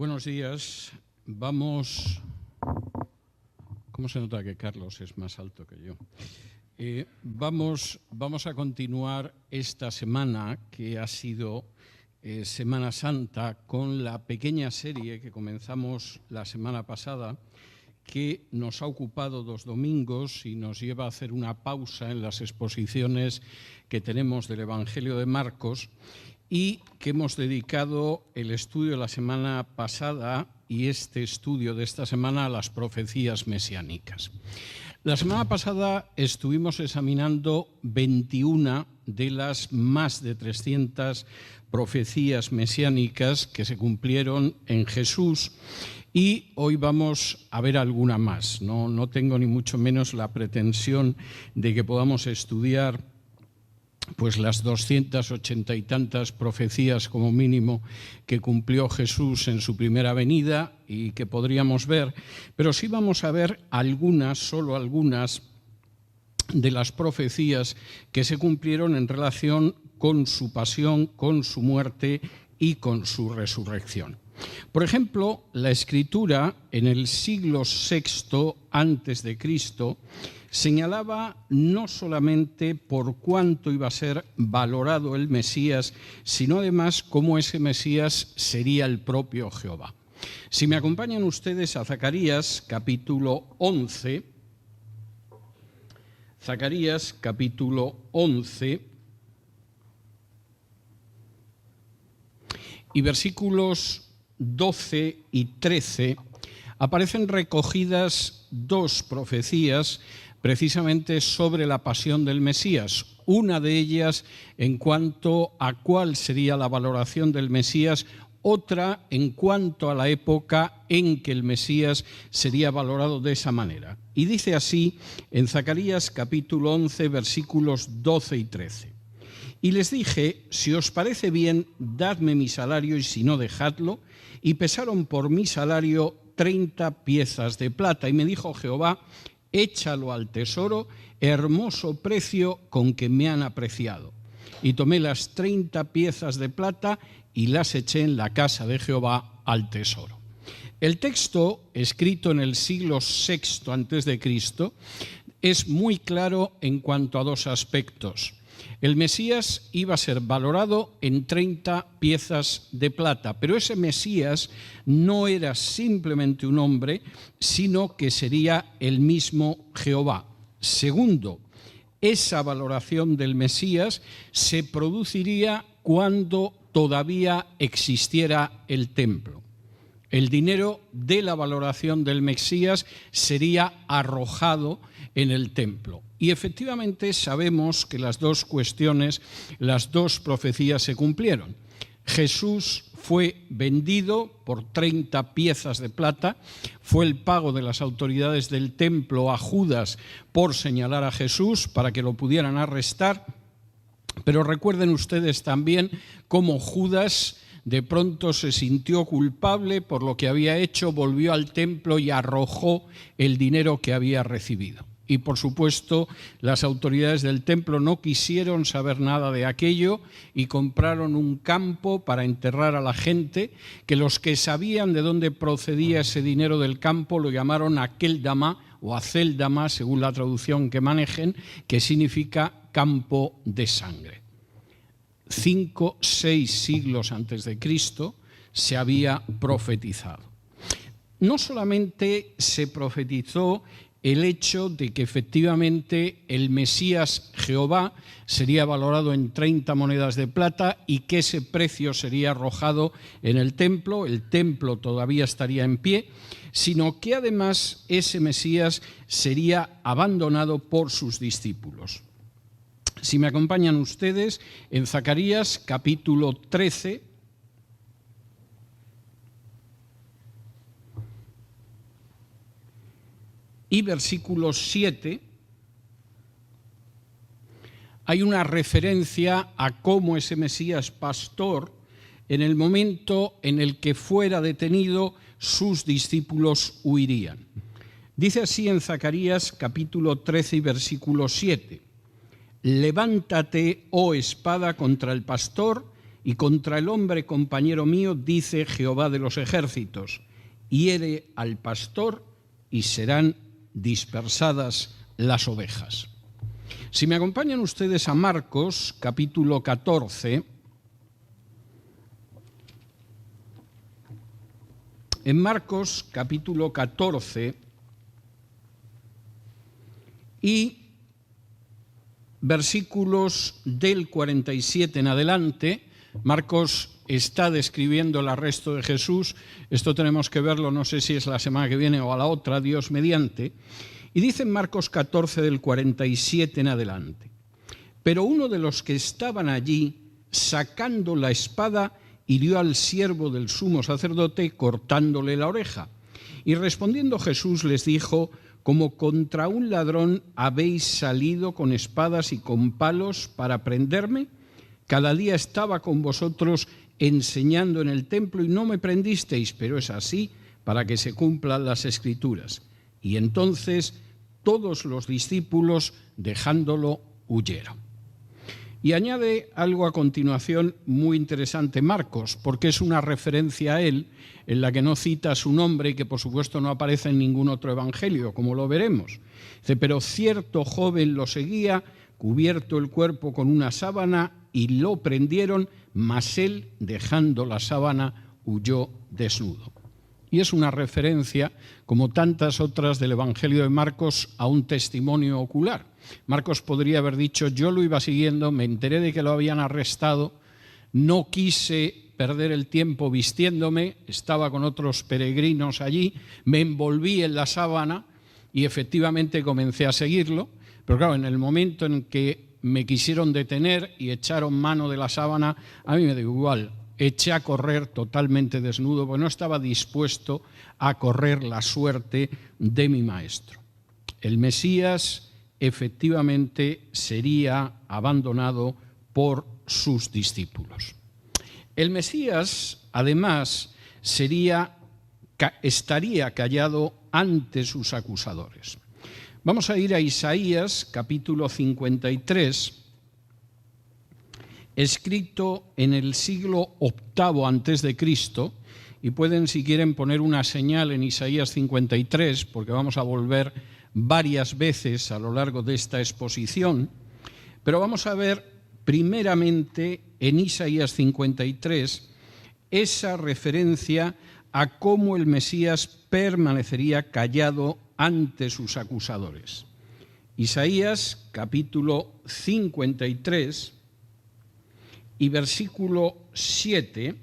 Buenos días. ¿Cómo se nota que Carlos es más alto que yo? Vamos a continuar esta semana, que ha sido Semana Santa, con la pequeña serie que comenzamos la semana pasada, que nos ha ocupado 2 domingos y nos lleva a hacer una pausa en las exposiciones que tenemos del Evangelio de Marcos, y que hemos dedicado el estudio de la semana pasada y este estudio de esta semana a las profecías mesiánicas. La semana pasada estuvimos examinando 21 de las más de 300 profecías mesiánicas que se cumplieron en Jesús, y hoy vamos a ver alguna más. No tengo ni mucho menos la pretensión de que podamos estudiar pues las 280 y tantas profecías como mínimo que cumplió Jesús en su primera venida y que podríamos ver, pero sí vamos a ver solo algunas de las profecías que se cumplieron en relación con su pasión, con su muerte y con su resurrección. Por ejemplo, la Escritura en el siglo VI a.C. señalaba no solamente por cuánto iba a ser valorado el Mesías, sino además cómo ese Mesías sería el propio Jehová. Si me acompañan ustedes a Zacarías capítulo 11, Zacarías capítulo 11 y versículos 12 y 13, aparecen recogidas 2 profecías precisamente sobre la pasión del Mesías. Una de ellas en cuanto a cuál sería la valoración del Mesías, otra en cuanto a la época en que el Mesías sería valorado de esa manera. Y dice así en Zacarías capítulo 11, versículos 12 y 13. Y les dije, si os parece bien, dadme mi salario, y si no, dejadlo. Y pesaron por mi salario 30 piezas de plata. Y me dijo Jehová, échalo al tesoro, hermoso precio con que me han apreciado. Y tomé las 30 piezas de plata y las eché en la casa de Jehová al tesoro. El texto, escrito en el siglo VI a.C., es muy claro en cuanto a 2 aspectos. El Mesías iba a ser valorado en 30 piezas de plata, pero ese Mesías no era simplemente un hombre, sino que sería el mismo Jehová. Segundo, esa valoración del Mesías se produciría cuando todavía existiera el templo. El dinero de la valoración del Mesías sería arrojado en el templo. Y efectivamente sabemos que las 2 cuestiones, las 2 profecías se cumplieron. Jesús fue vendido por 30 piezas de plata, fue el pago de las autoridades del templo a Judas por señalar a Jesús para que lo pudieran arrestar, pero recuerden ustedes también cómo Judas de pronto se sintió culpable por lo que había hecho, volvió al templo y arrojó el dinero que había recibido. Y por supuesto, las autoridades del templo no quisieron saber nada de aquello y compraron un campo para enterrar a la gente, que los que sabían de dónde procedía ese dinero del campo lo llamaron Akeldama o Aceldama, según la traducción que manejen, que significa campo de sangre. 5, 6 siglos antes de Cristo se había profetizado. No solamente se profetizó el hecho de que efectivamente el Mesías Jehová sería valorado en 30 monedas de plata y que ese precio sería arrojado en el templo todavía estaría en pie, sino que además ese Mesías sería abandonado por sus discípulos. Si me acompañan ustedes en Zacarías capítulo 13, y versículo 7, hay una referencia a cómo ese Mesías pastor, en el momento en el que fuera detenido, sus discípulos huirían. Dice así en Zacarías capítulo 13 y versículo 7. Levántate, oh espada, contra el pastor, y contra el hombre compañero mío, dice Jehová de los ejércitos, hiere al pastor y serán dispersadas las ovejas. Si me acompañan ustedes a Marcos, capítulo 14, en Marcos, capítulo 14, y versículos del 47 en adelante, Marcos está describiendo el arresto de Jesús. Esto tenemos que verlo, no sé si es la semana que viene o a la otra, Dios mediante. Y dice en Marcos 14 del 47 en adelante: pero uno de los que estaban allí, sacando la espada, hirió al siervo del sumo sacerdote, cortándole la oreja. Y respondiendo Jesús les dijo: como contra un ladrón habéis salido con espadas y con palos para prenderme. Cada día estaba con vosotros enseñando en el templo y no me prendisteis, pero es así para que se cumplan las Escrituras. Y entonces todos los discípulos, dejándolo, huyeron. Y añade algo a continuación muy interesante Marcos, porque es una referencia a él en la que no cita su nombre y que por supuesto no aparece en ningún otro evangelio, como lo veremos. Dice: pero cierto joven lo seguía, cubierto el cuerpo con una sábana, y lo prendieron, mas él, dejando la sábana, huyó desnudo. Y es una referencia, como tantas otras del Evangelio de Marcos, a un testimonio ocular. Marcos podría haber dicho: yo lo iba siguiendo, me enteré de que lo habían arrestado, no quise perder el tiempo vistiéndome, estaba con otros peregrinos allí, me envolví en la sábana y efectivamente comencé a seguirlo. Pero claro, en el momento en que me quisieron detener y echaron mano de la sábana, a mí me dio igual. Eché a correr totalmente desnudo, porque no estaba dispuesto a correr la suerte de mi maestro. El Mesías efectivamente sería abandonado por sus discípulos. El Mesías, además, estaría callado ante sus acusadores. Vamos a ir a Isaías, capítulo 53, escrito en el siglo VIII antes de Cristo, y pueden, si quieren, poner una señal en Isaías 53, porque vamos a volver varias veces a lo largo de esta exposición, pero vamos a ver primeramente en Isaías 53 esa referencia a cómo el Mesías permanecería callado ante sus acusadores. Isaías, capítulo 53 y versículo 7,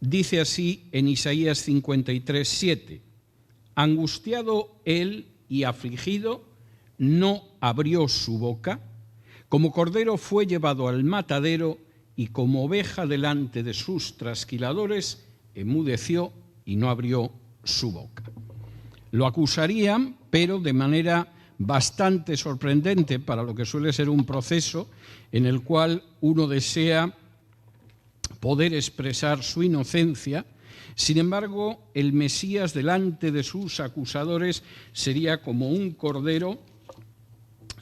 dice así en Isaías 53, 7: angustiado él y afligido, no abrió su boca, como cordero fue llevado al matadero, y como oveja delante de sus trasquiladores, enmudeció y no abrió su boca. Lo acusarían, pero de manera bastante sorprendente para lo que suele ser un proceso en el cual uno desea poder expresar su inocencia. Sin embargo, el Mesías delante de sus acusadores sería como un cordero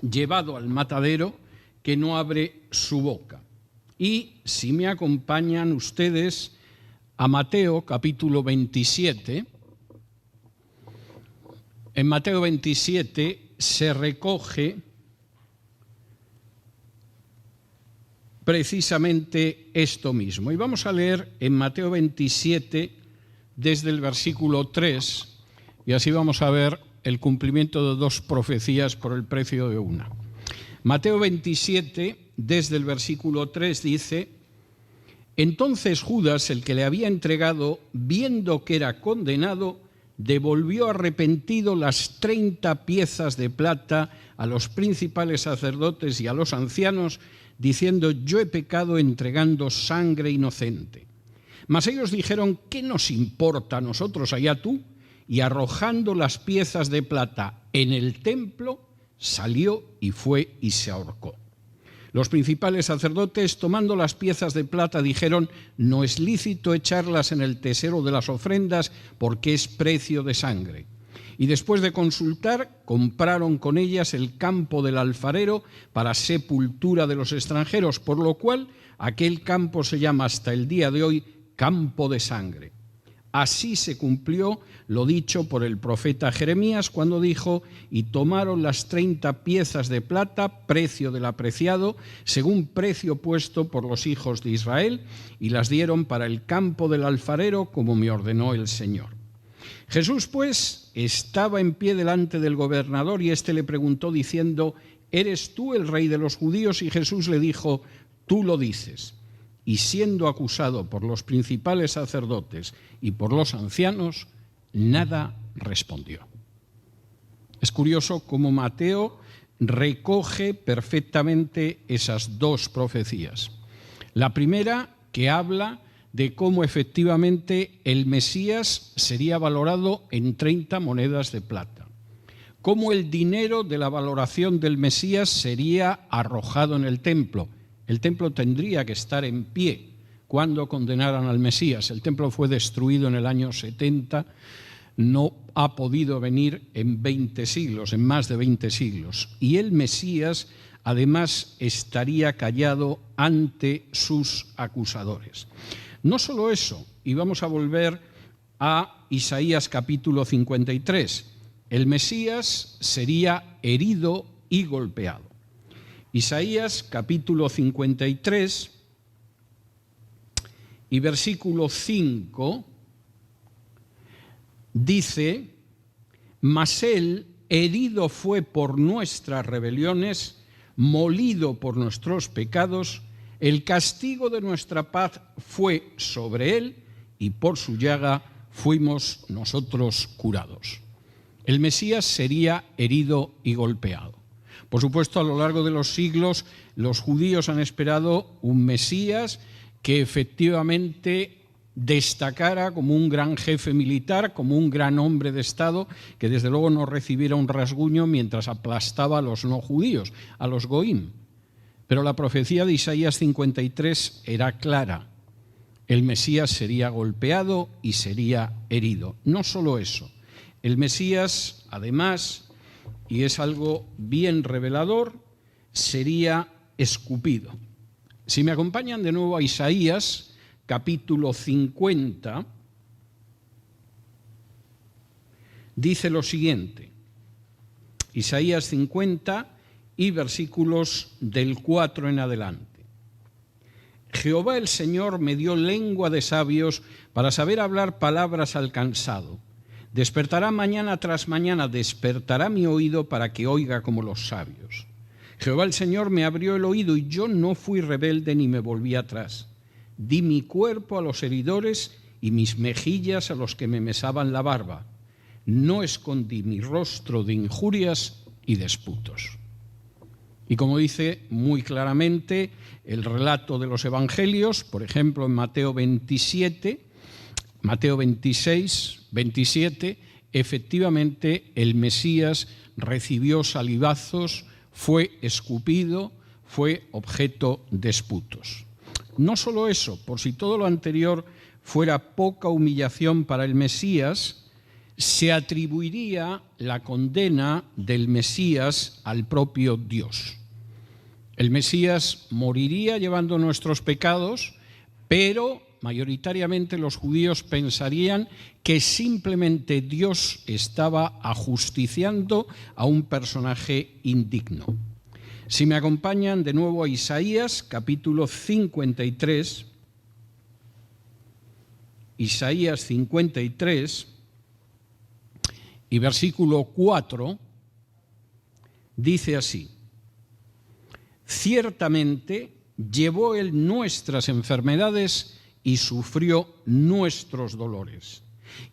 llevado al matadero que no abre su boca. Y si me acompañan ustedes a Mateo capítulo 27, en Mateo 27 se recoge precisamente esto mismo. Y vamos a leer en Mateo 27 desde el versículo 3, y así vamos a ver el cumplimiento de dos profecías por el precio de una. Mateo 27, desde el versículo 3, dice: entonces Judas, el que le había entregado, viendo que era condenado, devolvió arrepentido las 30 piezas de plata a los principales sacerdotes y a los ancianos, diciendo: yo he pecado entregando sangre inocente. Mas ellos dijeron: ¿qué nos importa a nosotros, allá tú? Y arrojando las piezas de plata en el templo, salió y fue y se ahorcó. Los principales sacerdotes, tomando las piezas de plata, dijeron: no es lícito echarlas en el tesoro de las ofrendas, porque es precio de sangre. Y después de consultar, compraron con ellas el campo del alfarero para sepultura de los extranjeros, por lo cual aquel campo se llama hasta el día de hoy Campo de Sangre. Así se cumplió lo dicho por el profeta Jeremías cuando dijo: y tomaron las 30 piezas de plata, precio del apreciado, según precio puesto por los hijos de Israel, y las dieron para el campo del alfarero, como me ordenó el Señor. Jesús, pues, estaba en pie delante del gobernador y éste le preguntó diciendo: ¿eres tú el rey de los judíos? Y Jesús le dijo: tú lo dices. Y siendo acusado por los principales sacerdotes y por los ancianos, nada respondió. Es curioso cómo Mateo recoge perfectamente esas dos profecías. La primera, que habla de cómo efectivamente el Mesías sería valorado en 30 monedas de plata, cómo el dinero de la valoración del Mesías sería arrojado en el templo. El templo tendría que estar en pie cuando condenaran al Mesías. El templo fue destruido en el año 70, no ha podido venir en 20 siglos, en más de 20 siglos. Y el Mesías, además, estaría callado ante sus acusadores. No solo eso, y vamos a volver a Isaías capítulo 53. El Mesías sería herido y golpeado. Isaías capítulo 53 y versículo 5 dice: mas él herido fue por nuestras rebeliones, molido por nuestros pecados, el castigo de nuestra paz fue sobre él, y por su llaga fuimos nosotros curados. El Mesías sería herido y golpeado. Por supuesto, a lo largo de los siglos, los judíos han esperado un Mesías que efectivamente destacara como un gran jefe militar, como un gran hombre de Estado, que desde luego no recibiera un rasguño mientras aplastaba a los no judíos, a los goim. Pero la profecía de Isaías 53 era clara: el Mesías sería golpeado y sería herido. No solo eso, el Mesías, además, y es algo bien revelador, sería escupido. Si me acompañan de nuevo a Isaías, capítulo 50, dice lo siguiente. Isaías 50 y versículos del 4 en adelante. Jehová el Señor me dio lengua de sabios para saber hablar palabras al cansado. Despertará mañana tras mañana, despertará mi oído para que oiga como los sabios. Jehová el Señor me abrió el oído y yo no fui rebelde ni me volví atrás. Di mi cuerpo a los heridores y mis mejillas a los que me mesaban la barba. No escondí mi rostro de injurias y disputos. Y como dice muy claramente el relato de los evangelios, por ejemplo en Mateo 27, Mateo 26, 27, efectivamente el Mesías recibió salivazos, fue escupido, fue objeto de disputos. No solo eso, por si todo lo anterior fuera poca humillación para el Mesías, se atribuiría la condena del Mesías al propio Dios. El Mesías moriría llevando nuestros pecados, pero mayoritariamente los judíos pensarían que simplemente Dios estaba ajusticiando a un personaje indigno. Si me acompañan de nuevo a Isaías, capítulo 53, Isaías 53 y versículo 4, dice así: ciertamente llevó él nuestras enfermedades y sufrió nuestros dolores.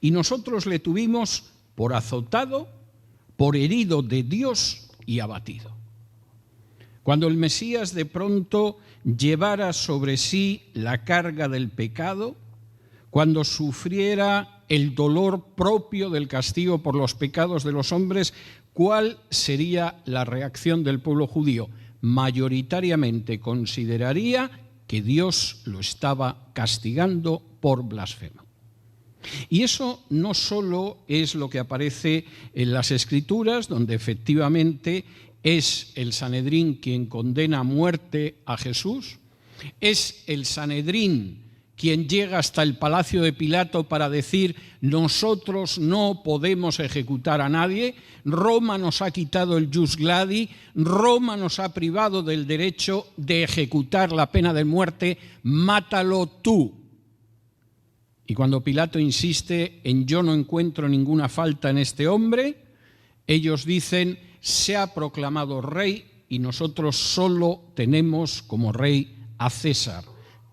Y nosotros le tuvimos por azotado, por herido de Dios y abatido. Cuando el Mesías de pronto llevara sobre sí la carga del pecado, cuando sufriera el dolor propio del castigo por los pecados de los hombres, ¿cuál sería la reacción del pueblo judío? Mayoritariamente consideraría que Dios lo estaba castigando por blasfemo. Y eso no solo es lo que aparece en las Escrituras, donde efectivamente es el Sanedrín quien condena a muerte a Jesús, es el Sanedrín quien llega hasta el palacio de Pilato para decir: nosotros no podemos ejecutar a nadie, Roma nos ha quitado el jus gladi, Roma nos ha privado del derecho de ejecutar la pena de muerte, mátalo tú. Y cuando Pilato insiste en yo no encuentro ninguna falta en este hombre, ellos dicen: se ha proclamado rey y nosotros solo tenemos como rey a César,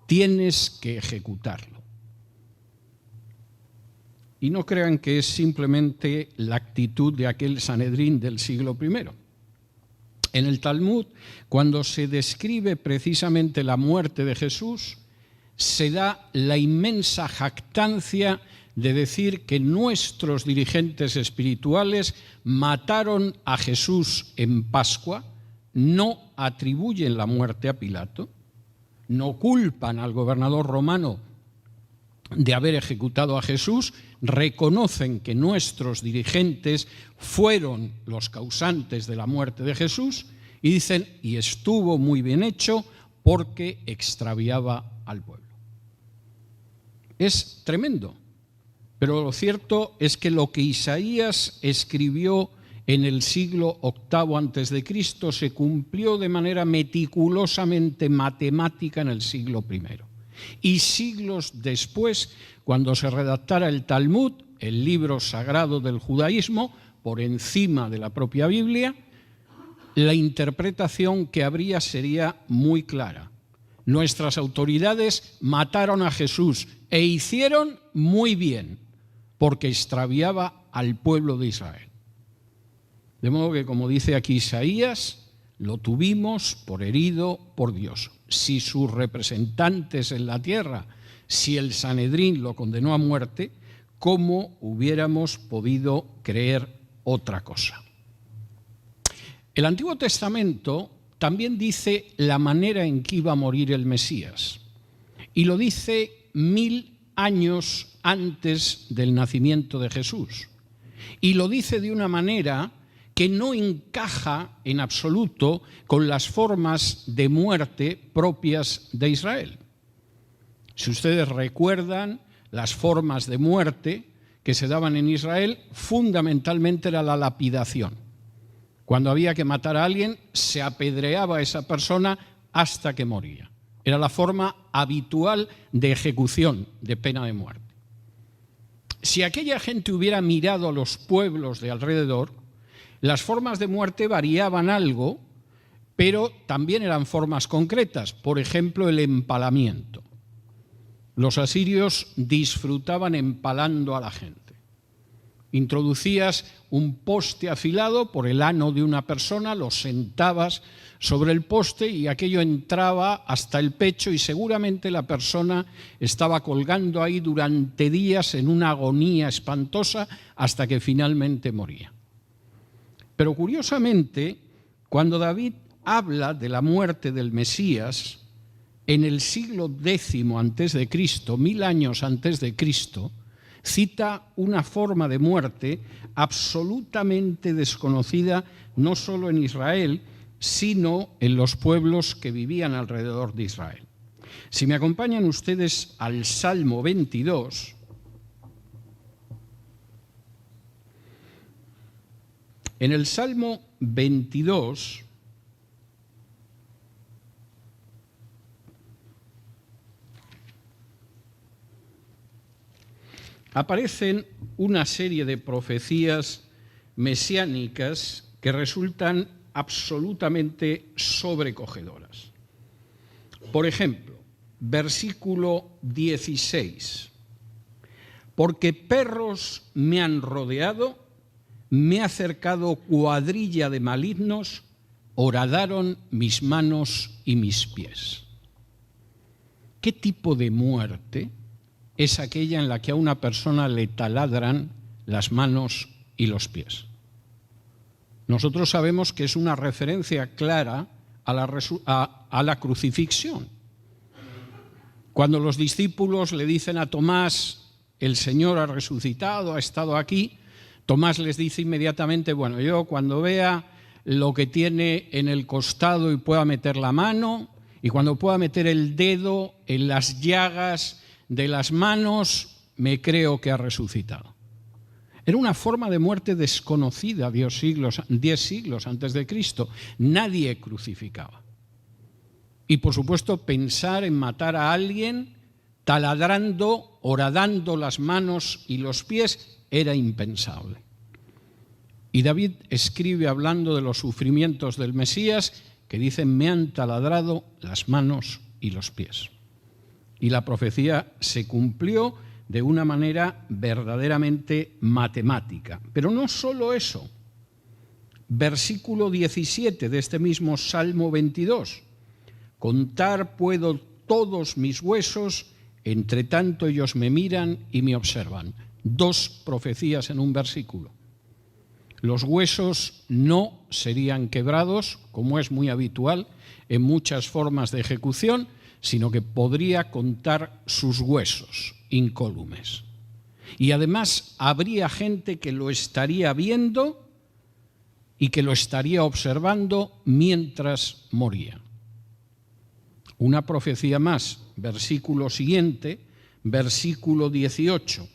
tienes que ejecutarlo. Y no crean que es simplemente la actitud de aquel Sanedrín del siglo I. En el Talmud, cuando se describe precisamente la muerte de Jesús, se da la inmensa jactancia de decir que nuestros dirigentes espirituales mataron a Jesús en Pascua, no atribuyen la muerte a Pilato, no culpan al gobernador romano de haber ejecutado a Jesús, reconocen que nuestros dirigentes fueron los causantes de la muerte de Jesús y dicen: y estuvo muy bien hecho porque extraviaba al pueblo. Es tremendo, pero lo cierto es que lo que Isaías escribió en el siglo VIII a.C. se cumplió de manera meticulosamente matemática en el siglo I. Y siglos después, cuando se redactara el Talmud, el libro sagrado del judaísmo, por encima de la propia Biblia, la interpretación que habría sería muy clara. Nuestras autoridades mataron a Jesús e hicieron muy bien, porque extraviaba al pueblo de Israel. De modo que, como dice aquí Isaías, lo tuvimos por herido por Dios. Si sus representantes en la tierra, si el Sanedrín lo condenó a muerte, ¿cómo hubiéramos podido creer otra cosa? El Antiguo Testamento también dice la manera en que iba a morir el Mesías. Y lo dice 1000 años antes del nacimiento de Jesús. Y lo dice de una manera que no encaja en absoluto con las formas de muerte propias de Israel. Si ustedes recuerdan, las formas de muerte que se daban en Israel fundamentalmente era la lapidación. Cuando había que matar a alguien, se apedreaba a esa persona hasta que moría. Era la forma habitual de ejecución de pena de muerte. Si aquella gente hubiera mirado a los pueblos de alrededor, las formas de muerte variaban algo, pero también eran formas concretas. Por ejemplo, el empalamiento. Los asirios disfrutaban empalando a la gente. Introducías un poste afilado por el ano de una persona, lo sentabas sobre el poste y aquello entraba hasta el pecho y seguramente la persona estaba colgando ahí durante días en una agonía espantosa hasta que finalmente moría. Pero curiosamente, cuando David habla de la muerte del Mesías, en el siglo X a.C., 1000 años antes de Cristo, cita una forma de muerte absolutamente desconocida no solo en Israel, sino en los pueblos que vivían alrededor de Israel. Si me acompañan ustedes al Salmo 22, en el Salmo 22 aparecen una serie de profecías mesiánicas que resultan absolutamente sobrecogedoras. Por ejemplo, versículo 16. Porque perros me han rodeado, me ha cercado cuadrilla de malignos, horadaron mis manos y mis pies. ¿Qué tipo de muerte es aquella en la que a una persona le taladran las manos y los pies? Nosotros sabemos que es una referencia clara a la crucifixión. Cuando los discípulos le dicen a Tomás, el Señor ha resucitado, ha estado aquí, Tomás les dice inmediatamente, bueno, yo cuando vea lo que tiene en el costado y pueda meter la mano, y cuando pueda meter el dedo en las llagas de las manos, me creo que ha resucitado. Era una forma de muerte desconocida 10 siglos antes de Cristo. Nadie crucificaba. Y por supuesto pensar en matar a alguien taladrando, horadando las manos y los pies era impensable. Y David escribe hablando de los sufrimientos del Mesías que dicen, me han taladrado las manos y los pies. Y la profecía se cumplió de una manera verdaderamente matemática. Pero no solo eso. Versículo 17 de este mismo Salmo 22. Contar puedo todos mis huesos, entre tanto ellos me miran y me observan. 2 profecías en un versículo. Los huesos no serían quebrados, como es muy habitual en muchas formas de ejecución, sino que podría contar sus huesos incólumes. Y además habría gente que lo estaría viendo y que lo estaría observando mientras moría. Una profecía más, versículo siguiente, versículo 18.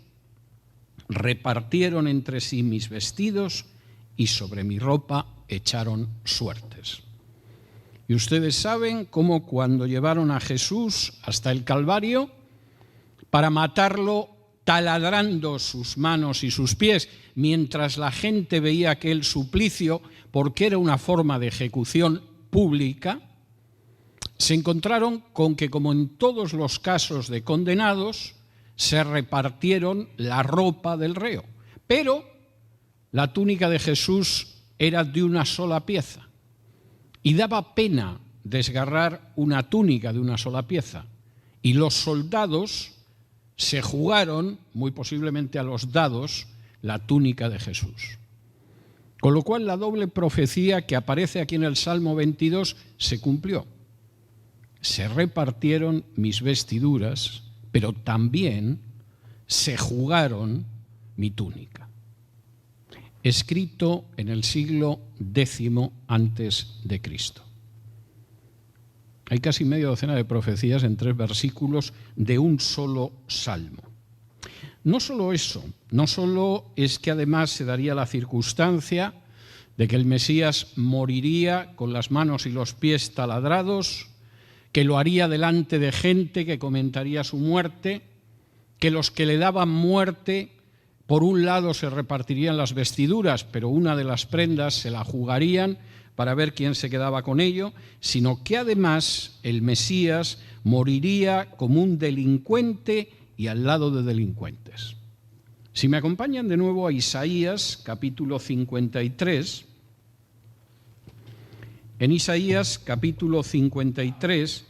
Repartieron entre sí mis vestidos y sobre mi ropa echaron suertes. Y ustedes saben cómo cuando llevaron a Jesús hasta el Calvario, para matarlo taladrando sus manos y sus pies, mientras la gente veía aquel suplicio, porque era una forma de ejecución pública, se encontraron con que, como en todos los casos de condenados, se repartieron la ropa del reo. Pero la túnica de Jesús era de una sola pieza. Y daba pena desgarrar una túnica de una sola pieza. Y los soldados se jugaron, muy posiblemente a los dados, la túnica de Jesús. Con lo cual la doble profecía que aparece aquí en el Salmo 22 se cumplió. Se repartieron mis vestiduras, pero también se jugaron mi túnica. Escrito en el siglo X antes de Cristo. Hay casi media docena de profecías en 3 versículos de un solo salmo. No solo eso, no solo es que además se daría la circunstancia de que el Mesías moriría con las manos y los pies taladrados, que lo haría delante de gente que comentaría su muerte, que los que le daban muerte, por un lado se repartirían las vestiduras, pero una de las prendas se la jugarían para ver quién se quedaba con ello, sino que además el Mesías moriría como un delincuente y al lado de delincuentes. Si me acompañan de nuevo a Isaías, capítulo 53, en Isaías, capítulo 53,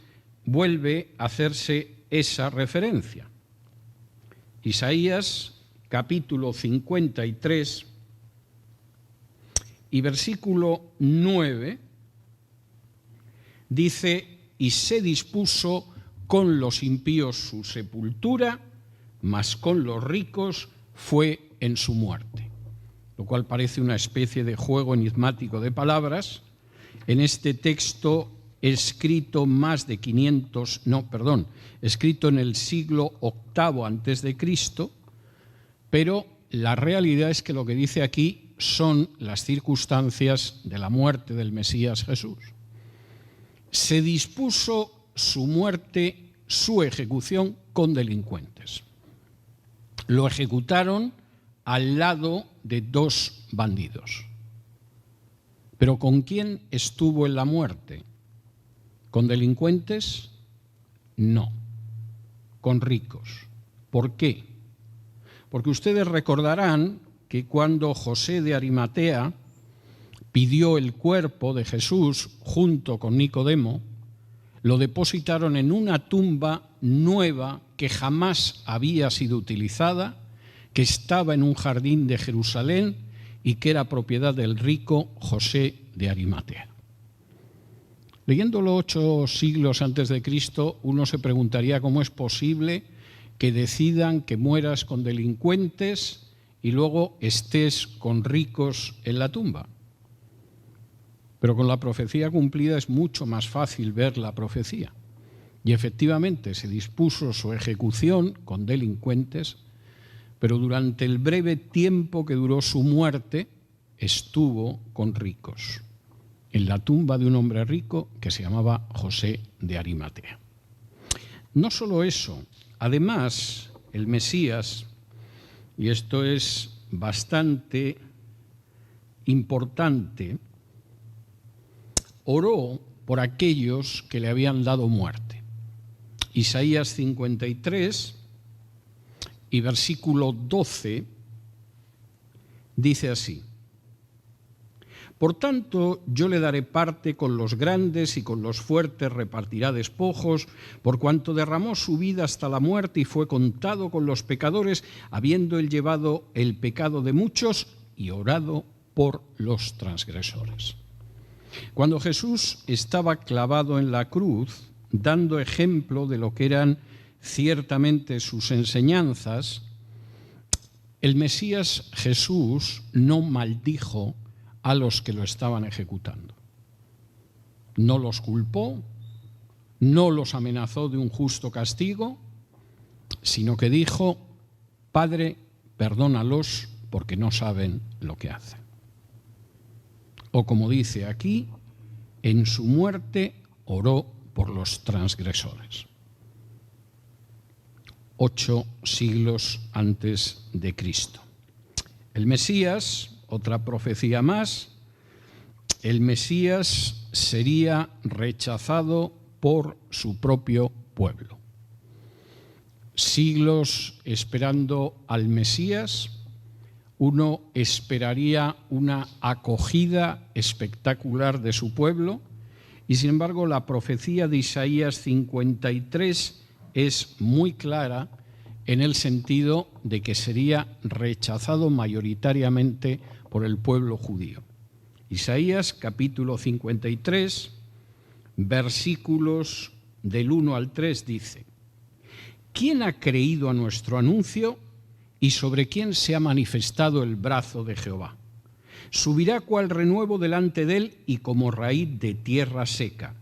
vuelve a hacerse esa referencia. Isaías, capítulo 53 y versículo 9, dice, y se dispuso con los impíos su sepultura, mas con los ricos fue en su muerte. Lo cual parece una especie de juego enigmático de palabras. En este texto escrito escrito en el siglo VIII antes de Cristo, pero la realidad es que lo que dice aquí son las circunstancias de la muerte del Mesías Jesús. Se dispuso su muerte, su ejecución con delincuentes. Lo ejecutaron al lado de 2 bandidos. ¿Pero con quién estuvo en la muerte? ¿Con delincuentes? No. Con ricos. ¿Por qué? Porque ustedes recordarán que cuando José de Arimatea pidió el cuerpo de Jesús junto con Nicodemo, lo depositaron en una tumba nueva que jamás había sido utilizada, que estaba en un jardín de Jerusalén y que era propiedad del rico José de Arimatea. Leyéndolo 8 siglos antes de Cristo, uno se preguntaría cómo es posible que decidan que mueras con delincuentes y luego estés con ricos en la tumba. Pero con la profecía cumplida es mucho más fácil ver la profecía. Y efectivamente se dispuso su ejecución con delincuentes, pero durante el breve tiempo que duró su muerte estuvo con ricos, en la tumba de un hombre rico que se llamaba José de Arimatea. No solo eso, además el Mesías, y esto es bastante importante, oró por aquellos que le habían dado muerte. Isaías 53 y versículo 12 dice así: Por tanto, yo le daré parte con los grandes y con los fuertes repartirá despojos, por cuanto derramó su vida hasta la muerte y fue contado con los pecadores, habiendo él llevado el pecado de muchos y orado por los transgresores. Cuando Jesús estaba clavado en la cruz, dando ejemplo de lo que eran ciertamente sus enseñanzas, el Mesías Jesús no maldijo a los que lo estaban ejecutando. No los culpó, no los amenazó de un justo castigo, sino que dijo: Padre, perdónalos porque no saben lo que hacen. O como dice aquí, en su muerte oró por los transgresores. 8 siglos antes de Cristo. El Mesías, otra profecía más, el Mesías sería rechazado por su propio pueblo. Siglos esperando al Mesías, uno esperaría una acogida espectacular de su pueblo, y sin embargo la profecía de Isaías 53 es muy clara en el sentido de que sería rechazado mayoritariamente por el pueblo judío. Isaías capítulo 53, versículos del 1 al 3 dice: ¿Quién ha creído a nuestro anuncio y sobre quién se ha manifestado el brazo de Jehová? Subirá cual renuevo delante de él y como raíz de tierra seca.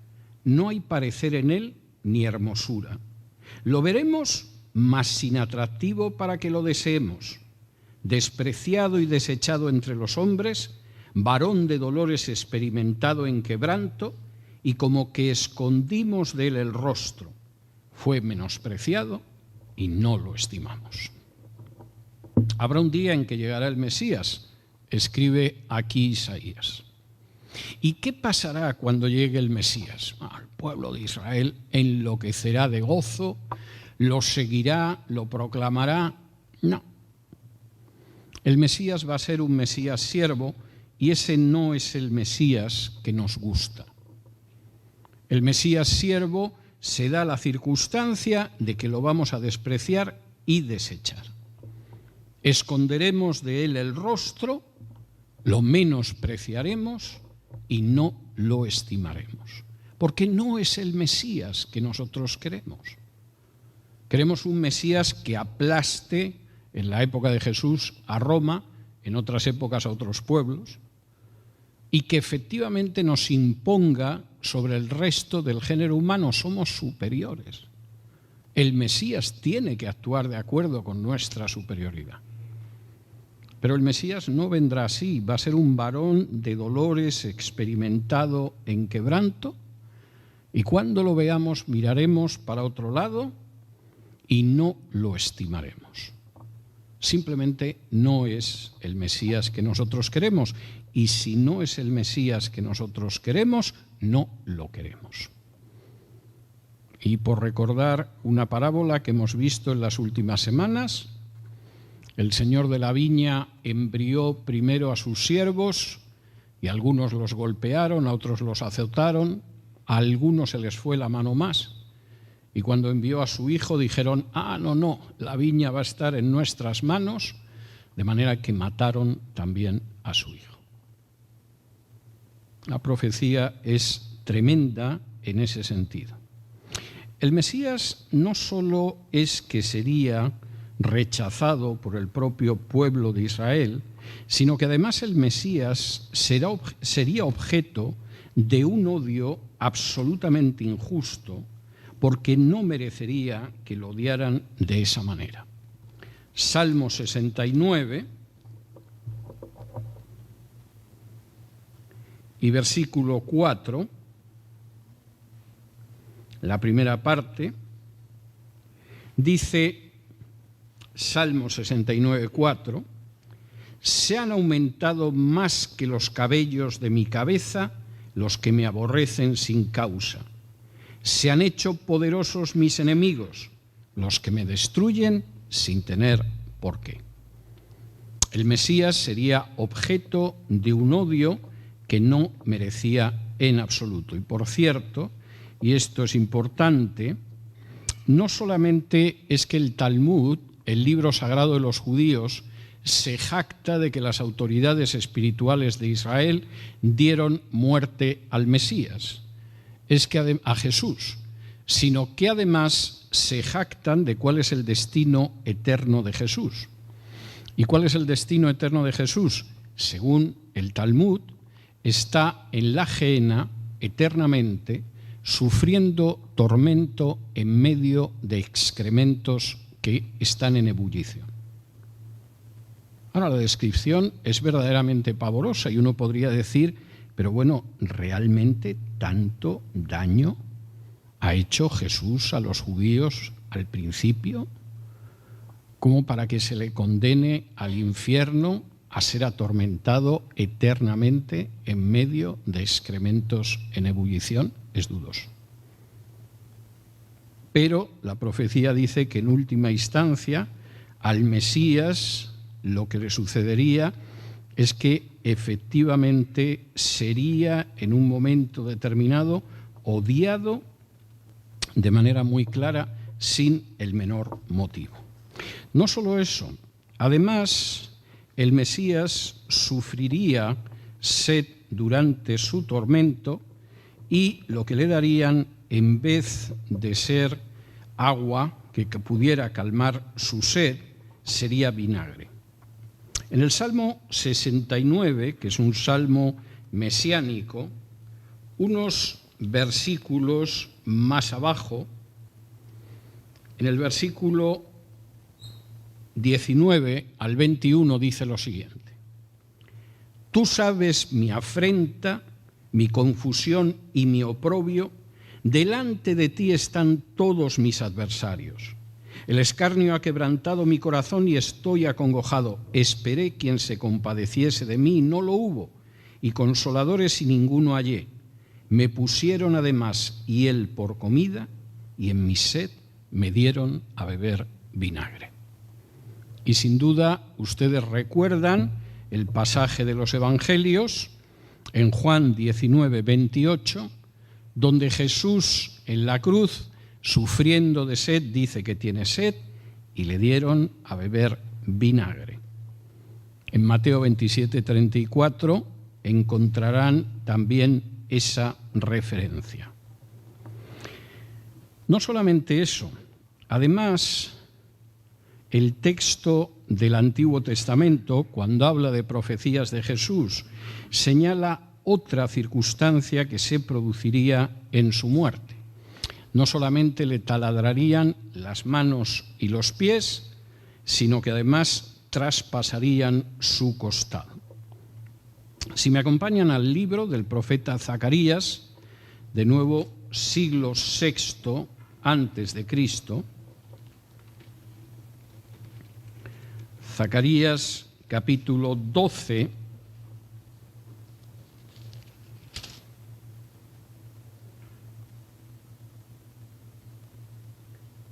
No hay parecer en él ni hermosura. Lo veremos, mas sin atractivo para que lo deseemos. Despreciado y desechado entre los hombres, varón de dolores experimentado en quebranto, y como que escondimos de él el rostro. Fue menospreciado y no lo estimamos. Habrá un día en que llegará el Mesías, escribe aquí Isaías. ¿Y qué pasará cuando llegue el Mesías? El pueblo de Israel enloquecerá de gozo, lo seguirá, lo proclamará. No. El Mesías va a ser un Mesías siervo, y ese no es el Mesías que nos gusta. El Mesías siervo se da la circunstancia de que lo vamos a despreciar y desechar. Esconderemos de él el rostro, lo menospreciaremos y no lo estimaremos. Porque no es el Mesías que nosotros queremos. Queremos un Mesías que aplaste, en la época de Jesús, a Roma, en otras épocas a otros pueblos, y que efectivamente nos imponga sobre el resto del género humano. Somos superiores. El Mesías tiene que actuar de acuerdo con nuestra superioridad. Pero el Mesías no vendrá así, va a ser un varón de dolores, experimentado en quebranto, y cuando lo veamos miraremos para otro lado y no lo estimaremos. Simplemente no es el Mesías que nosotros queremos, y si no es el Mesías que nosotros queremos, no lo queremos. Y por recordar una parábola que hemos visto en las últimas semanas, el señor de la viña envió primero a sus siervos, y algunos los golpearon, a otros los azotaron, a algunos se les fue la mano más. Y cuando envió a su hijo dijeron: no, la viña va a estar en nuestras manos, de manera que mataron también a su hijo. La profecía es tremenda en ese sentido. El Mesías no solo es que sería rechazado por el propio pueblo de Israel, sino que además el Mesías sería objeto de un odio absolutamente injusto, porque no merecería que lo odiaran de esa manera. Salmo 69 y versículo 4, la primera parte, dice Salmo 69, 4, «Se han aumentado más que los cabellos de mi cabeza los que me aborrecen sin causa. Se han hecho poderosos mis enemigos, los que me destruyen sin tener por qué». El Mesías sería objeto de un odio que no merecía en absoluto. Y por cierto, y esto es importante, no solamente es que el Talmud, el libro sagrado de los judíos, se jacta de que las autoridades espirituales de Israel dieron muerte al Mesías, es que a Jesús, sino que además se jactan de cuál es el destino eterno de Jesús. ¿Y cuál es el destino eterno de Jesús? Según el Talmud, está en la Gehenna eternamente, sufriendo tormento en medio de excrementos que están en ebullición. Ahora, la descripción es verdaderamente pavorosa y uno podría decir, pero bueno, ¿realmente tanto daño ha hecho Jesús a los judíos al principio como para que se le condene al infierno a ser atormentado eternamente en medio de excrementos en ebullición? Es dudoso. Pero la profecía dice que en última instancia al Mesías lo que le sucedería es que efectivamente sería en un momento determinado odiado de manera muy clara sin el menor motivo. No solo eso, además el Mesías sufriría sed durante su tormento y lo que le darían, en vez de ser agua que pudiera calmar su sed, sería vinagre. En el Salmo 69, que es un salmo mesiánico, unos versículos más abajo, en el versículo 19 al 21 dice lo siguiente: «Tú sabes mi afrenta, mi confusión y mi oprobio, delante de ti están todos mis adversarios. El escarnio ha quebrantado mi corazón y estoy acongojado. Esperé quien se compadeciese de mí, no lo hubo, y consoladores y ninguno hallé. Me pusieron además hiel por comida, y en mi sed me dieron a beber vinagre». Y sin duda ustedes recuerdan el pasaje de los Evangelios en Juan 19, 28, donde Jesús en la cruz, sufriendo de sed, dice que tiene sed y le dieron a beber vinagre. En Mateo 27, 34 encontrarán también esa referencia. No solamente eso, además, el texto del Antiguo Testamento, cuando habla de profecías de Jesús, señala otra circunstancia que se produciría en su muerte. No solamente le taladrarían las manos y los pies, sino que además traspasarían su costado. Si me acompañan al libro del profeta Zacarías, de nuevo siglo VI antes de Cristo, Zacarías capítulo 12,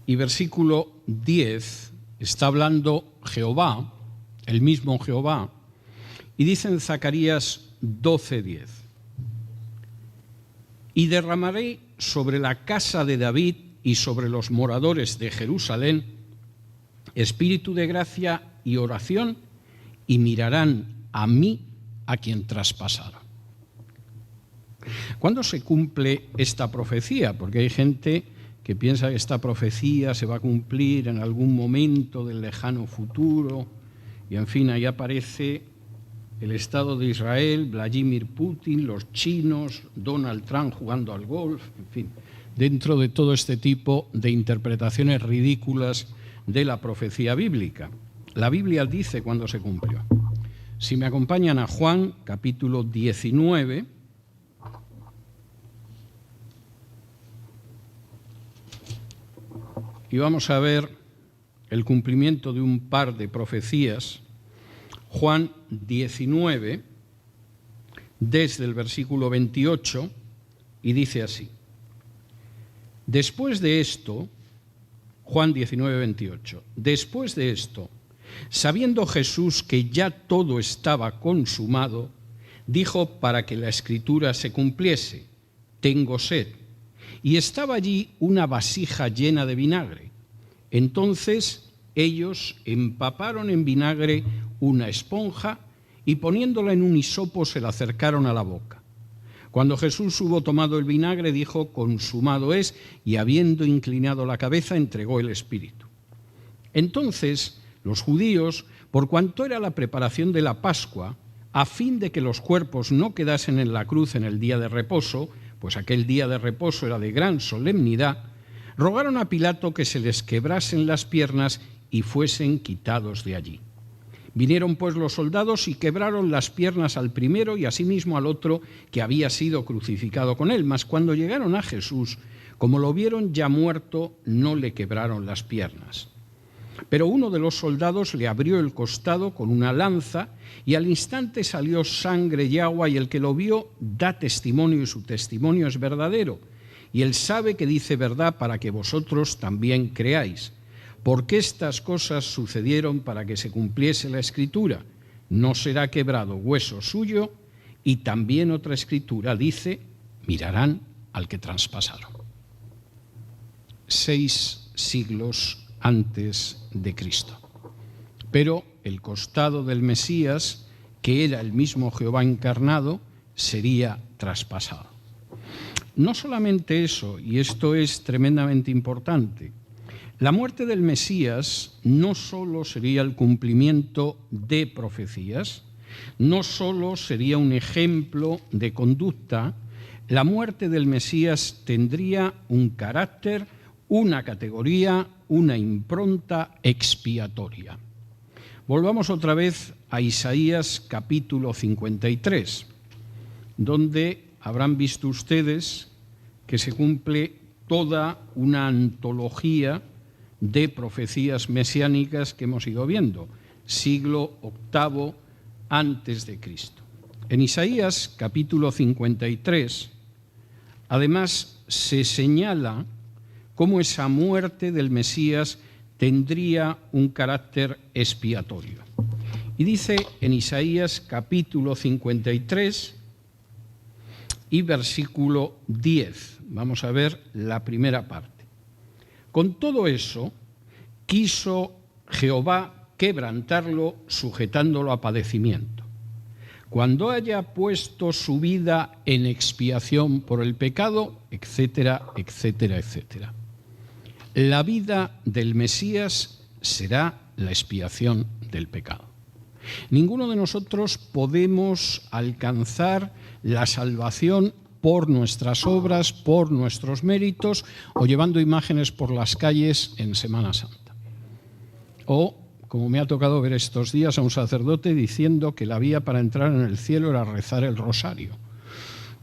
y versículo 10, está hablando Jehová, el mismo Jehová, y dice en Zacarías 12:10: «Y derramaré sobre la casa de David y sobre los moradores de Jerusalén espíritu de gracia y oración, y mirarán a mí, a quien traspasaron». ¿Cuándo se cumple esta profecía? Porque hay gente que piensa que esta profecía se va a cumplir en algún momento del lejano futuro. Y en fin, ahí aparece el Estado de Israel, Vladimir Putin, los chinos, Donald Trump jugando al golf, en fin, dentro de todo este tipo de interpretaciones ridículas de la profecía bíblica. La Biblia dice cuándo se cumplió. Si me acompañan a Juan, capítulo 19, y vamos a ver el cumplimiento de un par de profecías. Juan 19, desde el versículo 28, y dice así. Después de esto, Juan 19, 28, después de esto, sabiendo Jesús que ya todo estaba consumado, dijo para que la Escritura se cumpliese, tengo sed. Y estaba allí una vasija llena de vinagre. Entonces ellos empaparon en vinagre una esponja y poniéndola en un hisopo se la acercaron a la boca. Cuando Jesús hubo tomado el vinagre, dijo, consumado es, y habiendo inclinado la cabeza, entregó el espíritu. Entonces los judíos, por cuanto era la preparación de la Pascua, a fin de que los cuerpos no quedasen en la cruz en el día de reposo, pues aquel día de reposo era de gran solemnidad, rogaron a Pilato que se les quebrasen las piernas y fuesen quitados de allí. Vinieron pues los soldados y quebraron las piernas al primero y asimismo al otro que había sido crucificado con él. Mas cuando llegaron a Jesús, como lo vieron ya muerto, no le quebraron las piernas. Pero uno de los soldados le abrió el costado con una lanza y al instante salió sangre y agua, y el que lo vio da testimonio y su testimonio es verdadero. Y él sabe que dice verdad para que vosotros también creáis. Porque estas cosas sucedieron para que se cumpliese la Escritura. No será quebrado hueso suyo. Y también otra Escritura dice, mirarán al que traspasaron. 6 siglos antes de Cristo. Pero el costado del Mesías, que era el mismo Jehová encarnado, sería traspasado. No solamente eso, y esto es tremendamente importante, la muerte del Mesías no solo sería el cumplimiento de profecías, no solo sería un ejemplo de conducta, la muerte del Mesías tendría un carácter, una categoría, una impronta expiatoria. Volvamos otra vez a Isaías capítulo 53, donde habrán visto ustedes que se cumple toda una antología de profecías mesiánicas que hemos ido viendo, siglo VIII antes de Cristo. En Isaías capítulo 53, además se señala cómo esa muerte del Mesías tendría un carácter expiatorio. Y dice en Isaías capítulo 53 y versículo 10, vamos a ver la primera parte. Con todo eso, quiso Jehová quebrantarlo, sujetándolo a padecimiento. Cuando haya puesto su vida en expiación por el pecado, etcétera, etcétera, etcétera. La vida del Mesías será la expiación del pecado. Ninguno de nosotros podemos alcanzar la salvación por nuestras obras, por nuestros méritos, o llevando imágenes por las calles en Semana Santa. O, como me ha tocado ver estos días, a un sacerdote diciendo que la vía para entrar en el cielo era rezar el rosario.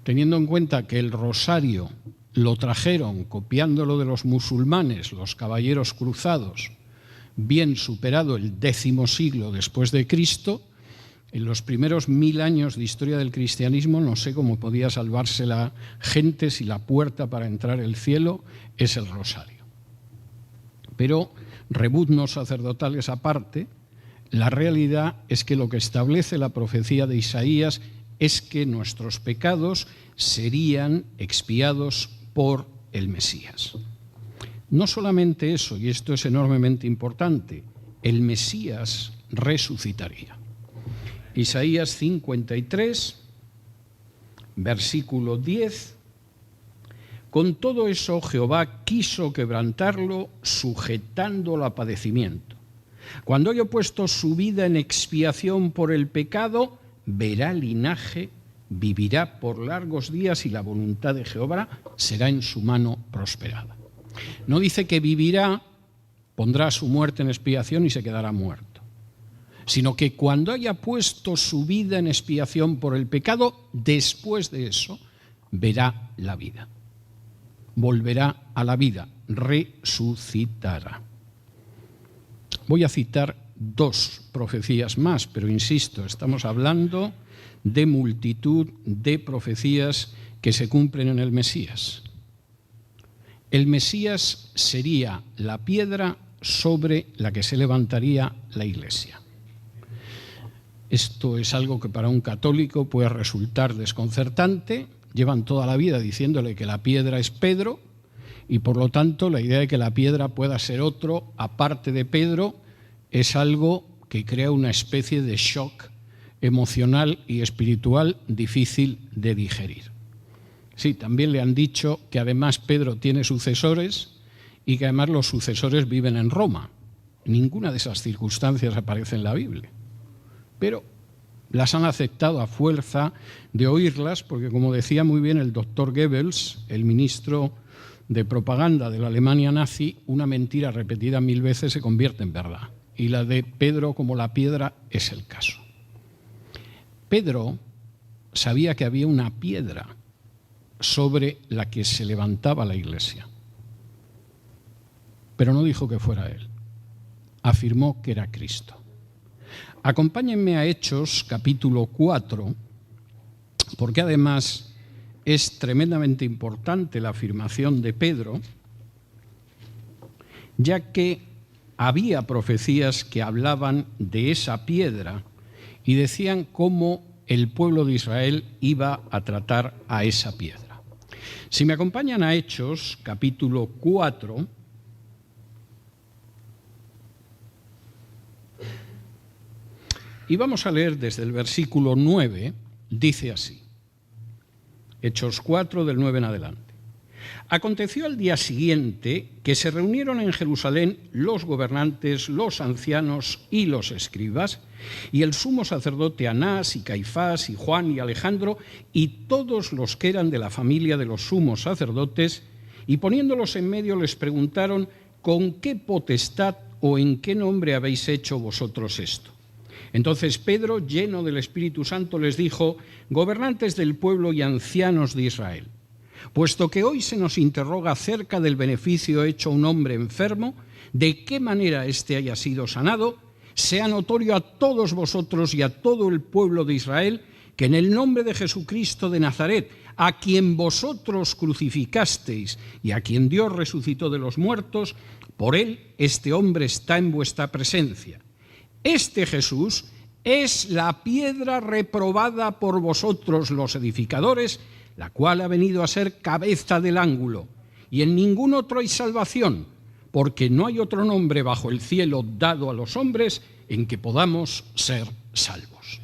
Teniendo en cuenta que el rosario lo trajeron copiándolo de los musulmanes, los caballeros cruzados, bien superado el 10º siglo después de Cristo, en los primeros 1000 años de historia del cristianismo no sé cómo podía salvarse la gente si la puerta para entrar al cielo es el rosario. Pero, rebuznos sacerdotales aparte, la realidad es que lo que establece la profecía de Isaías es que nuestros pecados serían expiados por el Mesías. No solamente eso, y esto es enormemente importante, el Mesías resucitaría. Isaías 53, versículo 10, Con todo eso Jehová quiso quebrantarlo, sujetándolo a padecimiento. Cuando haya puesto su vida en expiación por el pecado, verá linaje, vivirá por largos días y la voluntad de Jehová será en su mano prosperada. No dice que vivirá, pondrá su muerte en expiación y se quedará muerto, sino que cuando haya puesto su vida en expiación por el pecado, después de eso, verá la vida. Volverá a la vida, resucitará. Voy a citar 2 profecías más, pero insisto, estamos hablando de multitud de profecías que se cumplen en el Mesías. El Mesías sería la piedra sobre la que se levantaría la Iglesia. Esto es algo que para un católico puede resultar desconcertante. Llevan toda la vida diciéndole que la piedra es Pedro y por lo tanto la idea de que la piedra pueda ser otro aparte de Pedro es algo que crea una especie de shock emocional y espiritual difícil de digerir. Sí, también le han dicho que además Pedro tiene sucesores y que además los sucesores viven en Roma. Ninguna de esas circunstancias aparece en la Biblia, pero las han aceptado a fuerza de oírlas, porque como decía muy bien el doctor Goebbels, el ministro de propaganda de la Alemania nazi, una mentira repetida 1000 veces se convierte en verdad. Y la de Pedro como la piedra es el caso. Pedro sabía que había una piedra sobre la que se levantaba la Iglesia, pero no dijo que fuera él. Afirmó que era Cristo. Acompáñenme a Hechos, capítulo 4, porque además es tremendamente importante la afirmación de Pedro, ya que había profecías que hablaban de esa piedra y decían cómo el pueblo de Israel iba a tratar a esa piedra. Si me acompañan a Hechos, capítulo 4, y vamos a leer desde el versículo 9, dice así, Hechos 4, del 9 en adelante. Aconteció al día siguiente que se reunieron en Jerusalén los gobernantes, los ancianos y los escribas, y el sumo sacerdote Anás y Caifás y Juan y Alejandro, y todos los que eran de la familia de los sumos sacerdotes, y poniéndolos en medio les preguntaron, ¿con qué potestad o en qué nombre habéis hecho vosotros esto? Entonces Pedro, lleno del Espíritu Santo, les dijo, gobernantes del pueblo y ancianos de Israel, puesto que hoy se nos interroga acerca del beneficio hecho a un hombre enfermo, de qué manera éste haya sido sanado, sea notorio a todos vosotros y a todo el pueblo de Israel que en el nombre de Jesucristo de Nazaret, a quien vosotros crucificasteis y a quien Dios resucitó de los muertos, por él este hombre está en vuestra presencia. Este Jesús es la piedra reprobada por vosotros los edificadores, la cual ha venido a ser cabeza del ángulo, y en ningún otro hay salvación, porque no hay otro nombre bajo el cielo dado a los hombres en que podamos ser salvos.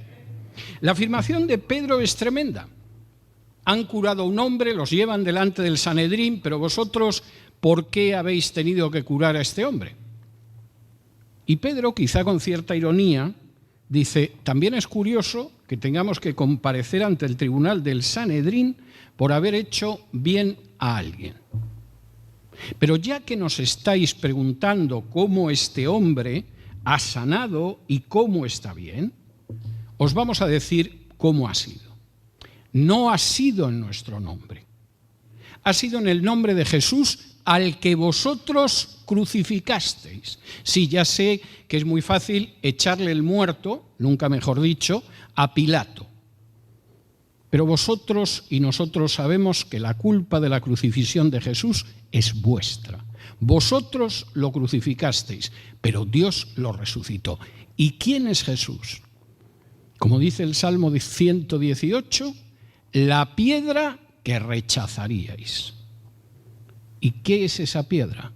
La afirmación de Pedro es tremenda. Han curado a un hombre, los llevan delante del Sanedrín, pero vosotros, ¿por qué habéis tenido que curar a este hombre? Y Pedro, quizá con cierta ironía, dice, también es curioso que tengamos que comparecer ante el tribunal del Sanedrín por haber hecho bien a alguien. Pero ya que nos estáis preguntando cómo este hombre ha sanado y cómo está bien, os vamos a decir cómo ha sido. No ha sido en nuestro nombre. Ha sido en el nombre de Jesús al que vosotros crucificasteis. Sí, ya sé que es muy fácil echarle el muerto, nunca mejor dicho, a Pilato. Pero vosotros y nosotros sabemos que la culpa de la crucifixión de Jesús es vuestra. Vosotros lo crucificasteis, pero Dios lo resucitó. ¿Y quién es Jesús? Como dice el Salmo 118, la piedra que rechazaríais. ¿Y qué es esa piedra?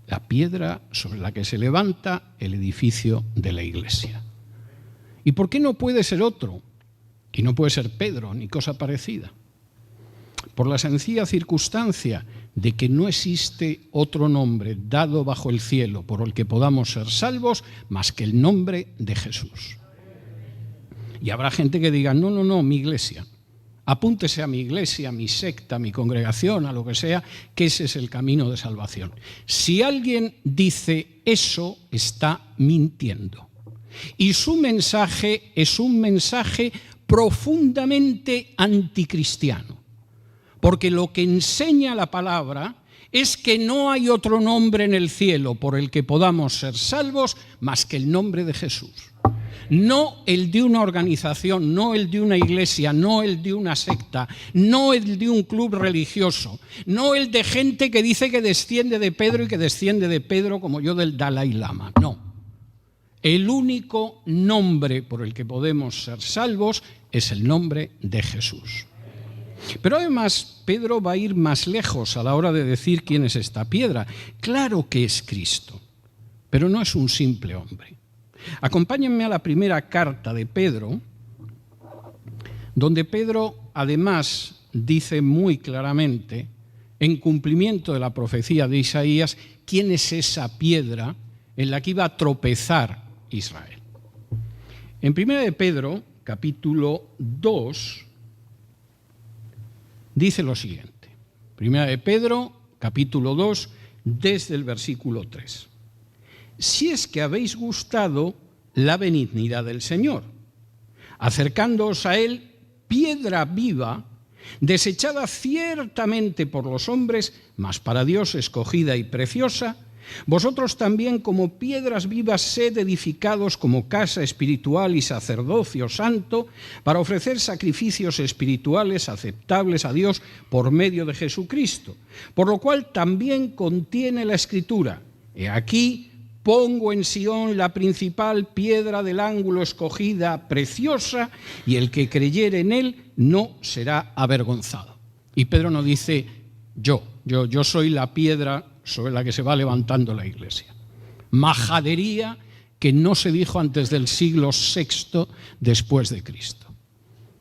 La piedra sobre la que se levanta el edificio de la Iglesia. ¿Y por qué no puede ser otro? Y no puede ser Pedro ni cosa parecida. por la sencilla circunstancia de que no existe otro nombre dado bajo el cielo por el que podamos ser salvos más que el nombre de Jesús. Y habrá gente que diga, no, mi iglesia. Apúntese a mi iglesia, a mi secta, a mi congregación, a lo que sea, que ese es el camino de salvación. Si alguien dice eso, está mintiendo. Y su mensaje es un mensaje profundamente anticristiano. Porque lo que enseña la palabra es que no hay otro nombre en el cielo por el que podamos ser salvos más que el nombre de Jesús. No el de una organización, no el de una iglesia, no el de una secta, no el de un club religioso, no el de gente que dice que desciende de Pedro y que desciende de Pedro como yo del Dalai Lama. No. El único nombre por el que podemos ser salvos es el nombre de Jesús. Pero además, Pedro va a ir más lejos a la hora de decir quién es esta piedra. Claro que es Cristo, pero no es un simple hombre. Acompáñenme a la primera carta de Pedro, donde Pedro además dice muy claramente, en cumplimiento de la profecía de Isaías, quién es esa piedra en la que iba a tropezar Israel. En 1 de Pedro, capítulo 2, dice lo siguiente. 1 de Pedro, capítulo 2, desde el versículo 3. Si es que habéis gustado la benignidad del Señor, acercándoos a Él, piedra viva, desechada ciertamente por los hombres, mas para Dios escogida y preciosa, vosotros también como piedras vivas sed edificados como casa espiritual y sacerdocio santo, para ofrecer sacrificios espirituales aceptables a Dios por medio de Jesucristo, por lo cual también contiene la Escritura, he aquí, pongo en Sión la principal piedra del ángulo escogida, preciosa, y el que creyere en él no será avergonzado. Y Pedro no dice, yo soy la piedra sobre la que se va levantando la iglesia. Majadería que no se dijo antes del siglo VI después de Cristo.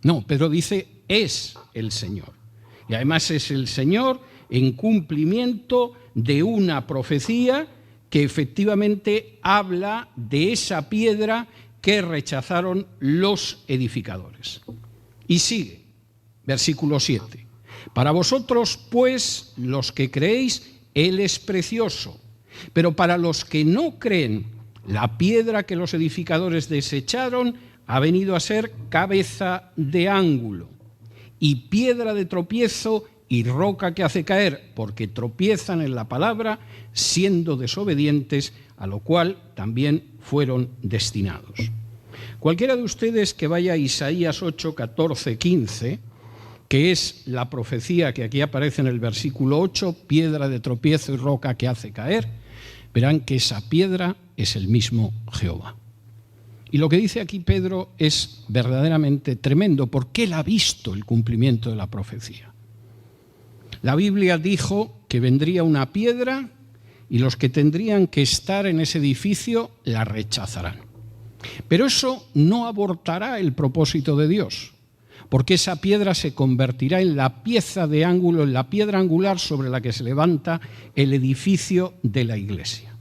No, Pedro dice, es el Señor. Y además es el Señor en cumplimiento de una profecía que efectivamente habla de esa piedra que rechazaron los edificadores. Y sigue, versículo 7. Para vosotros, pues, los que creéis, Él es precioso, pero para los que no creen, la piedra que los edificadores desecharon ha venido a ser cabeza de ángulo y piedra de tropiezo y roca que hace caer, porque tropiezan en la palabra, siendo desobedientes, a lo cual también fueron destinados. Cualquiera de ustedes que vaya a Isaías 8, 14, 15, que es la profecía que aquí aparece en el versículo 8, piedra de tropiezo y roca que hace caer, verán que esa piedra es el mismo Jehová. Y lo que dice aquí Pedro es verdaderamente tremendo, porque él ha visto el cumplimiento de la profecía. La Biblia dijo que vendría una piedra y los que tendrían que estar en ese edificio la rechazarán. Pero eso no abortará el propósito de Dios, porque esa piedra se convertirá en la pieza de ángulo, en la piedra angular sobre la que se levanta el edificio de la iglesia.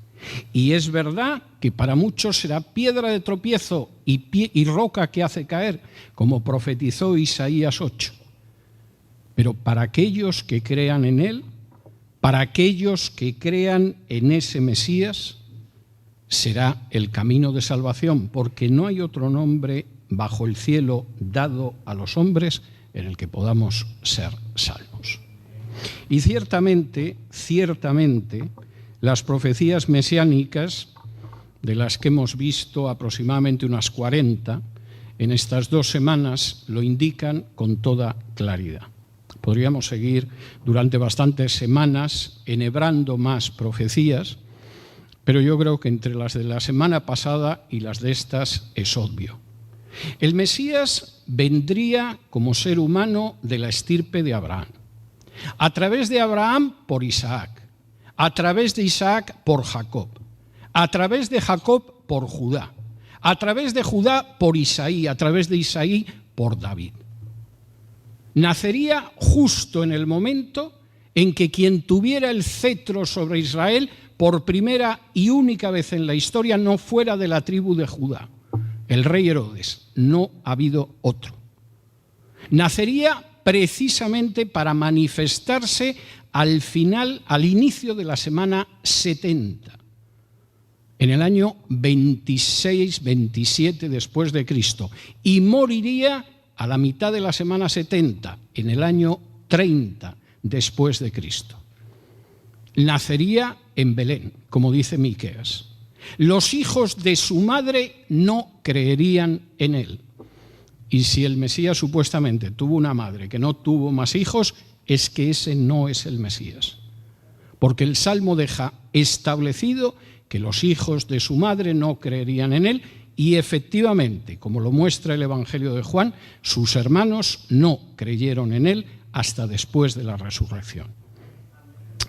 Y es verdad que para muchos será piedra de tropiezo y roca que hace caer, como profetizó Isaías 8. Pero para aquellos que crean en Él, para aquellos que crean en ese Mesías, será el camino de salvación, porque no hay otro nombre bajo el cielo dado a los hombres en el que podamos ser salvos. Y ciertamente, las profecías mesiánicas, de las que hemos visto aproximadamente unas 40, en estas 2 semanas lo indican con toda claridad. Podríamos seguir durante bastantes semanas enhebrando más profecías, pero yo creo que entre las de la semana pasada y las de estas es obvio. El Mesías vendría como ser humano de la estirpe de Abraham. A través de Abraham por Isaac, a través de Isaac por Jacob, a través de Jacob por Judá, a través de Judá por Isaí, a través de Isaí por David. Nacería justo en el momento en que quien tuviera el cetro sobre Israel por primera y única vez en la historia no fuera de la tribu de Judá, el rey Herodes. No ha habido otro. Nacería precisamente para manifestarse al inicio de la semana 70, en el año 26-27 después de Cristo, y moriría a la mitad de la semana 70, en el año 30 después de Cristo. Nacería en Belén, como dice Miqueas. Los hijos de su madre no creerían en él. Y si el Mesías supuestamente tuvo una madre que no tuvo más hijos, es que ese no es el Mesías. Porque el Salmo deja establecido que los hijos de su madre no creerían en él, y efectivamente, como lo muestra el Evangelio de Juan, sus hermanos no creyeron en él hasta después de la resurrección.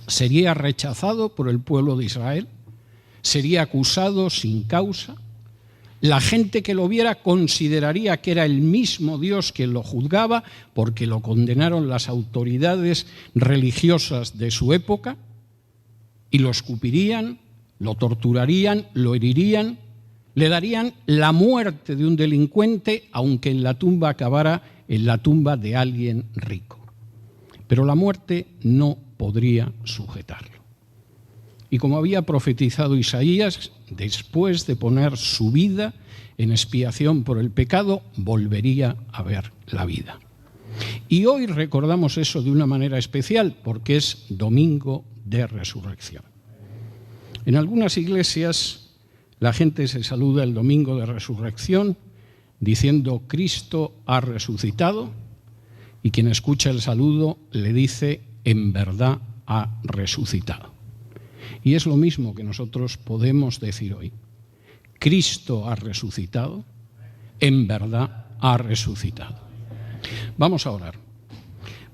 Sería rechazado por el pueblo de Israel, sería acusado sin causa. La gente que lo viera consideraría que era el mismo Dios quien lo juzgaba, porque lo condenaron las autoridades religiosas de su época, y lo escupirían, lo torturarían, lo herirían, le darían la muerte de un delincuente, aunque en la tumba acabara en la tumba de alguien rico. Pero la muerte no podría sujetarlo. Y como había profetizado Isaías, después de poner su vida en expiación por el pecado, volvería a ver la vida. Y hoy recordamos eso de una manera especial, porque es Domingo de Resurrección. En algunas iglesias la gente se saluda el Domingo de Resurrección diciendo Cristo ha resucitado, y quien escucha el saludo le dice en verdad ha resucitado. Y es lo mismo que nosotros podemos decir hoy. Cristo ha resucitado, en verdad ha resucitado. Vamos a orar.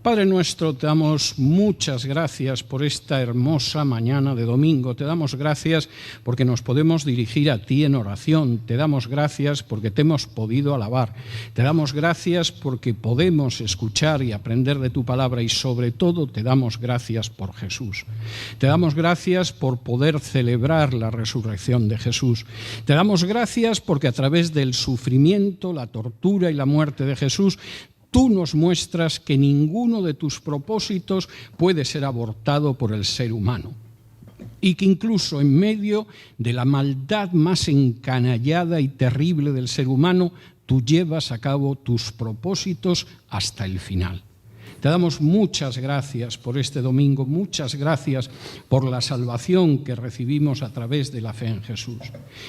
Padre nuestro, te damos muchas gracias por esta hermosa mañana de domingo. Te damos gracias porque nos podemos dirigir a ti en oración. Te damos gracias porque te hemos podido alabar. Te damos gracias porque podemos escuchar y aprender de tu palabra, y sobre todo te damos gracias por Jesús. Te damos gracias por poder celebrar la resurrección de Jesús. Te damos gracias porque a través del sufrimiento, la tortura y la muerte de Jesús, tú nos muestras que ninguno de tus propósitos puede ser abortado por el ser humano, y que incluso en medio de la maldad más encanallada y terrible del ser humano, tú llevas a cabo tus propósitos hasta el final. Te damos muchas gracias por este domingo, muchas gracias por la salvación que recibimos a través de la fe en Jesús.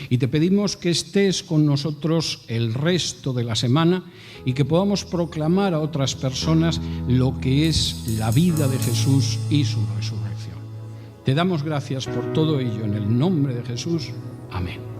Y te pedimos que estés con nosotros el resto de la semana y que podamos proclamar a otras personas lo que es la vida de Jesús y su resurrección. Te damos gracias por todo ello en el nombre de Jesús. Amén.